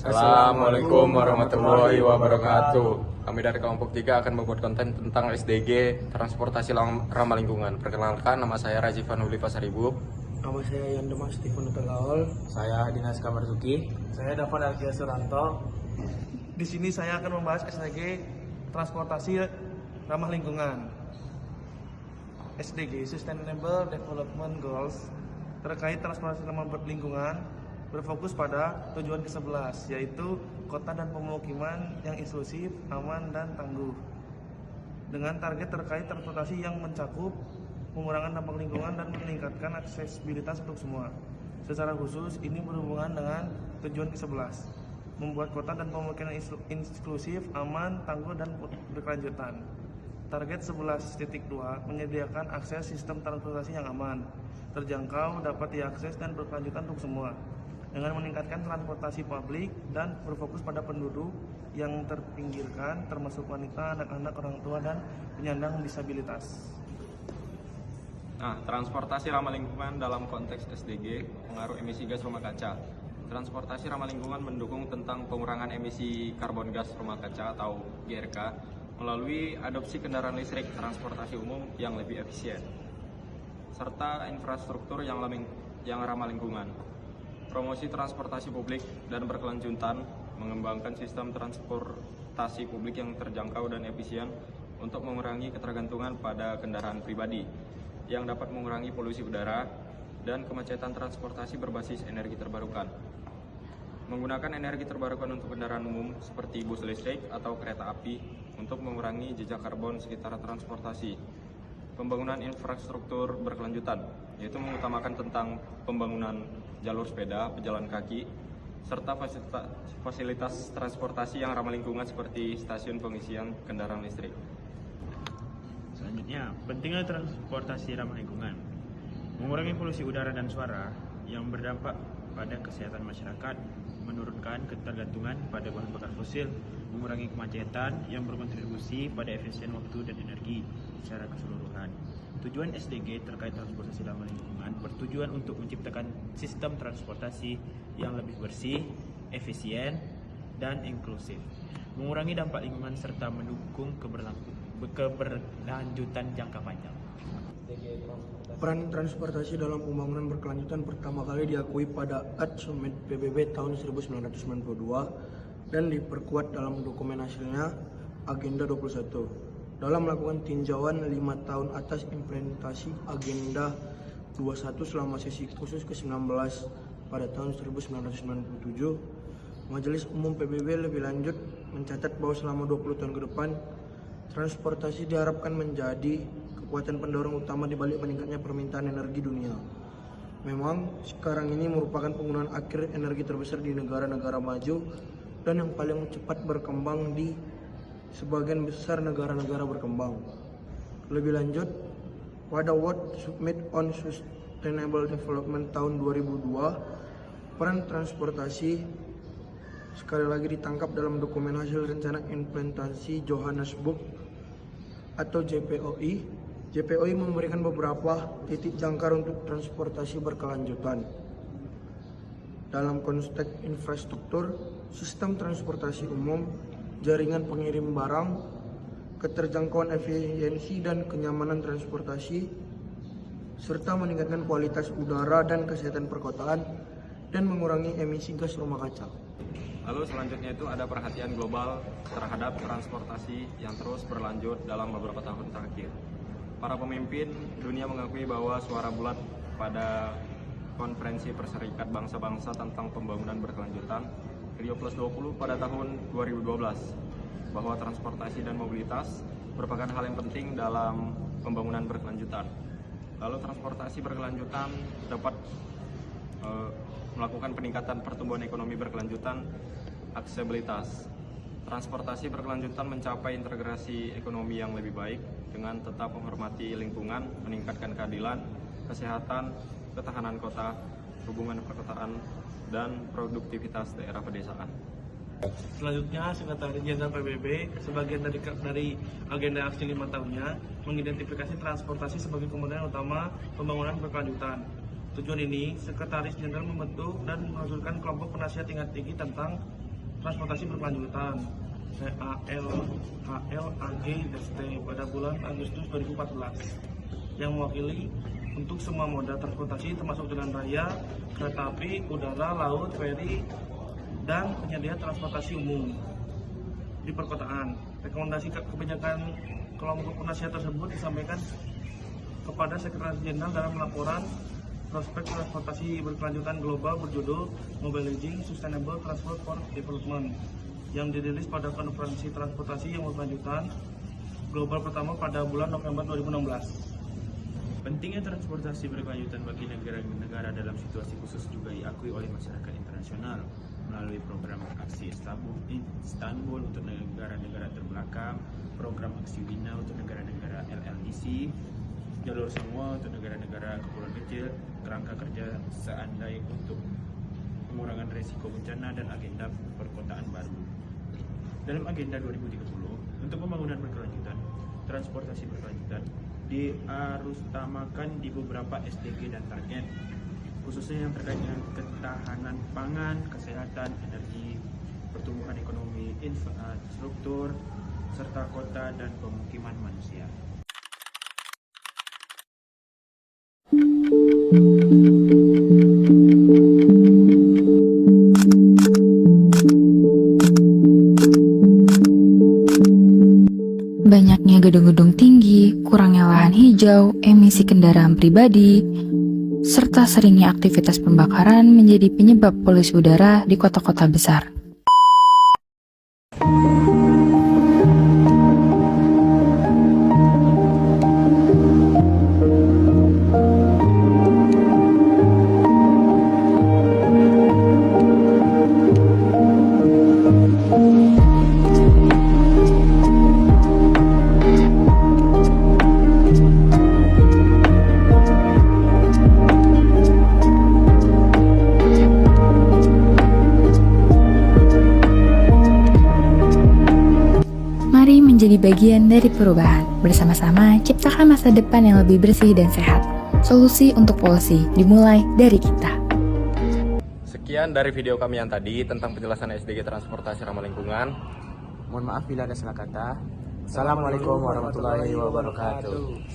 Assalamualaikum warahmatullahi wabarakatuh. Kami dari kelompok 3 akan membuat konten tentang SDG, transportasi ramah lingkungan. Perkenalkan, nama saya Rajivan Huli Pasaribu. Nama saya Yandema Stephen Pelgaol. Saya Dinas Kamarzuki. Saya Davan Arkia Suranto. Di sini saya akan membahas SDG transportasi ramah lingkungan. SDG Sustainable Development Goals terkait transportasi ramah lingkungan berfokus pada tujuan ke-11, yaitu kota dan pemukiman yang inklusif, aman, dan tangguh. Dengan target terkait transportasi yang mencakup pengurangan dampak lingkungan dan meningkatkan aksesibilitas untuk semua. Secara khusus, ini berhubungan dengan tujuan ke-11, membuat kota dan pemukiman inklusif, aman, tangguh, dan berkelanjutan. Target 11.2 menyediakan akses sistem transportasi yang aman, terjangkau, dapat diakses, dan berkelanjutan untuk semua, dengan meningkatkan transportasi publik dan berfokus pada penduduk yang terpinggirkan, termasuk wanita, anak-anak, orang tua, dan penyandang disabilitas. Nah, transportasi ramah lingkungan dalam konteks SDG, pengaruh emisi gas rumah kaca. Transportasi ramah lingkungan mendukung tentang pengurangan emisi karbon gas rumah kaca atau GRK melalui adopsi kendaraan listrik, transportasi umum yang lebih efisien, serta infrastruktur yang ramah lingkungan. Promosi transportasi publik dan berkelanjutan, mengembangkan sistem transportasi publik yang terjangkau dan efisien untuk mengurangi ketergantungan pada kendaraan pribadi yang dapat mengurangi polusi udara dan kemacetan transportasi berbasis energi terbarukan. Menggunakan energi terbarukan untuk kendaraan umum seperti bus listrik atau kereta api untuk mengurangi jejak karbon sekitar transportasi. Pembangunan infrastruktur berkelanjutan, yaitu mengutamakan tentang pembangunan jalur sepeda, pejalan kaki, serta fasilitas transportasi yang ramah lingkungan seperti stasiun pengisian kendaraan listrik. Selanjutnya, pentingnya transportasi ramah lingkungan. Mengurangi polusi udara dan suara yang berdampak pada kesehatan masyarakat, menurunkan ketergantungan pada bahan bakar fosil, mengurangi kemacetan yang berkontribusi pada efisien waktu dan energi secara keseluruhan. Tujuan SDG terkait transportasi ramah lingkungan bertujuan untuk menciptakan sistem transportasi yang lebih bersih, efisien, dan inklusif, mengurangi dampak lingkungan serta mendukung keberlanjutan jangka panjang. Peran transportasi dalam pembangunan berkelanjutan pertama kali diakui pada Earth Summit PBB tahun 1992 dan diperkuat dalam dokumen hasilnya Agenda 21 dalam melakukan tinjauan 5 tahun atas implementasi Agenda 21 selama sesi khusus ke-19 pada tahun 1997. Majelis Umum PBB lebih lanjut mencatat bahwa selama 20 tahun ke depan transportasi diharapkan menjadi kekuatan pendorong utama di balik meningkatnya permintaan energi dunia. Memang sekarang ini merupakan penggunaan akhir energi terbesar di negara-negara maju dan yang paling cepat berkembang di sebagian besar negara-negara berkembang. Lebih lanjut, pada World Summit on Sustainable Development tahun 2002, peran transportasi sekali lagi ditangkap dalam dokumen hasil rencana implementasi Johannesburg atau JPOI. JPOI memberikan beberapa titik jangkar untuk transportasi berkelanjutan. Dalam konteks infrastruktur, sistem transportasi umum, jaringan pengirim barang, keterjangkauan efisiensi dan kenyamanan transportasi, serta meningkatkan kualitas udara dan kesehatan perkotaan, dan mengurangi emisi gas rumah kaca. Lalu selanjutnya itu ada perhatian global terhadap transportasi yang terus berlanjut dalam beberapa tahun terakhir. Para pemimpin dunia mengakui bahwa suara bulat pada Konferensi Perserikat Bangsa-Bangsa tentang Pembangunan Berkelanjutan Rio Plus 20 pada tahun 2012 bahwa transportasi dan mobilitas merupakan hal yang penting dalam pembangunan berkelanjutan. Lalu transportasi berkelanjutan dapat melakukan peningkatan pertumbuhan ekonomi berkelanjutan, aksesibilitas. Transportasi berkelanjutan mencapai integrasi ekonomi yang lebih baik dengan tetap menghormati lingkungan, meningkatkan keadilan, kesehatan, ketahanan kota, hubungan perkotaan, dan produktivitas daerah pedesaan. Selanjutnya, Sekretaris Jenderal PBB sebagian dari agenda aksi 5 tahunnya mengidentifikasi transportasi sebagai komponen utama pembangunan berkelanjutan. Tujuan ini, Sekretaris Jenderal membentuk dan mengusulkan kelompok penasihat tingkat tinggi tentang transportasi berkelanjutan CALHLAG-DST pada bulan Agustus 2014 yang mewakili untuk semua moda transportasi termasuk jalan raya, kereta api, udara, laut, feri, dan penyedia transportasi umum di perkotaan. Rekomendasi kebijakan kelompok penasihat tersebut disampaikan kepada Sekretaris Jenderal dalam laporan prospek transportasi berkelanjutan global berjudul Mobilizing Sustainable Transport for Development yang dirilis pada konferensi transportasi yang berkelanjutan global pertama pada bulan November 2016. Pentingnya transportasi berkelanjutan bagi negara-negara dalam situasi khusus juga diakui oleh masyarakat internasional melalui program aksi Istanbul untuk negara-negara terbelakang, program aksi Wina untuk negara-negara LLDC, jalur semua untuk negara-negara kepulauan kecil, kerangka kerja seandai untuk pengurangan risiko bencana dan agenda perkotaan baru. Dalam agenda 2030 untuk pembangunan berkelanjutan, transportasi berkelanjutan diharusutamakan di beberapa SDG dan target, khususnya yang terkait dengan ketahanan pangan, kesehatan, energi, pertumbuhan ekonomi, infrastruktur, serta kota dan pemukiman manusia. Banyaknya gedung-gedung tinggi, kurangnya lahan hijau, emisi kendaraan pribadi, serta seringnya aktivitas pembakaran menjadi penyebab polusi udara di kota-kota besar. Mari menjadi bagian dari perubahan. Bersama-sama ciptakan masa depan yang lebih bersih dan sehat. Solusi untuk polusi dimulai dari kita. Sekian dari video kami yang tadi tentang penjelasan SDG transportasi ramah lingkungan. Mohon maaf bila ada salah kata. Assalamualaikum warahmatullahi wabarakatuh.